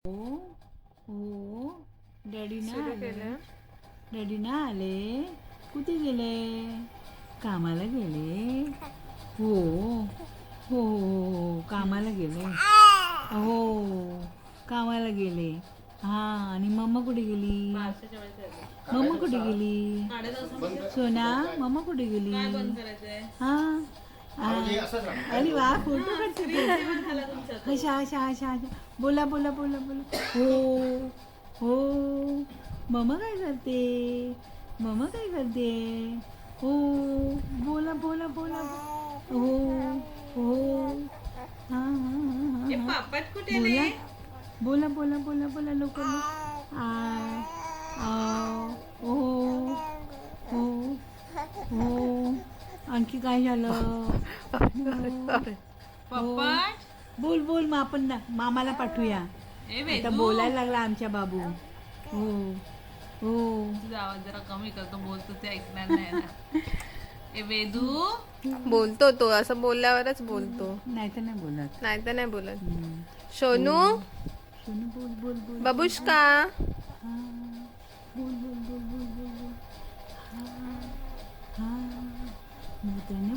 हो हो डॅडी ना सुरू आले केलं. डॅडी ना आले कुठे गेले कामाला गेले हो हो कामाला गेले हो कामाला गेले हा आणि मम्मा कुठे गेली मम्मा कुठे गेली सोना मम्मा कुठे गेली हा अरे वा फोटो काढते अशा अशा अशा अशा बोला बोला बोला बोला हो हो मम्मा काय करते मम्मा काय करते हो बोला बोला बोला हो हो हा हा हा बोला बोला बोला बोला बोला लवकर ओ हो हो आणखी काय झालं हो. बोल बोल मग आपण मामाला पाठवूया आता बोलायला लागला आमच्या बाबू हो हो तुझा आवाज जरा कमी करतो बोलतो ते ऐकणार नाही ना ए वेदू बोलतो तो असं बोलल्यावरच बोलतो, नाही तर नाही बोलत नाही तर नाही बोलत. हम्म. सोनू सोनू बोल बोल बोल बाबुष्का हा बोल बोल बोल बोल बोल बोल हा मोत्याने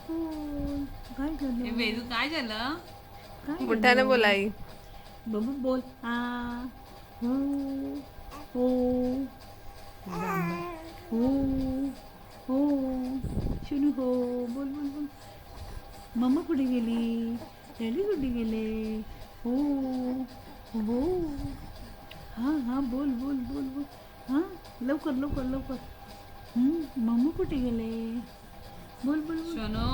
बोल काय ए झालं वेदू काय झालं काय मोठ्याने झालं? बोलाई. बाबू बोल हो हो हो हो शुनू हो बोल बोल बोल मम्मा कुठे गेली डॅडी कुठे गेले हो हो हां हां बोल बोल बोल बोल हां लवकर लवकर लवकर मम्मा कुठे गेले बोल बोल बोल सोनू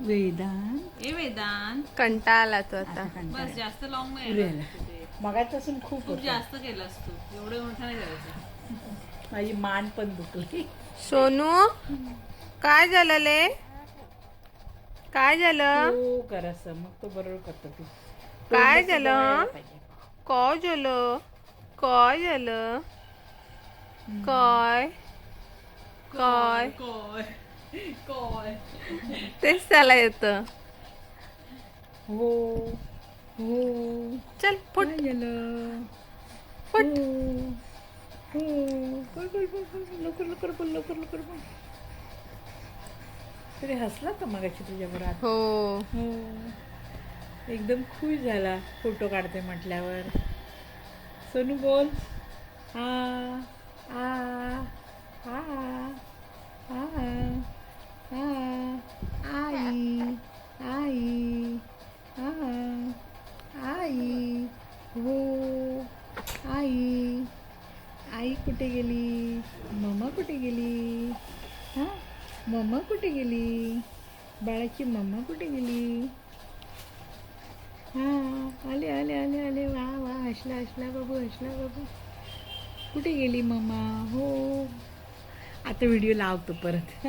वेदांत ए वेदांत कंटाळा आला तो आता. बस जास्त लॉंग नाही पुढे येणार आला. तिथे. मगापासून खूप खूप होतं. जास्त केलास तू एवढे मोठा नाही करायचं माझी मान पण दुखली सोनू काय झालं ले, काय झालं, हो करायचं मग तो बरोबर करतो तू काय तोंड असं झालं? दबायला पाहिजे. काय झालं, काय झालं, काय काय कोय कोय तेच त्याला येतं. हो हो चल फुट काय झालं फुट. हो बोल बोल बोल बोल लवकर लवकर बोल लवकर लवकर बोल तरी हसला का मगाशी तुझ्या बरोबर हो हो एकदम खुश झाला फोटो काढते म्हटल्यावर सोनू बोल आ आ आ आ आ आई आई आ आई हो आई आई कुठे गेली मम्मा कुठे गेली हां मम्मा कुठे गेली बाळाची मम्मा कुठे गेली हां आले आले आले आले वा वा हसला हसला बाबू कुठे गेली मम्मा हो आता व्हिडिओ लावतो परत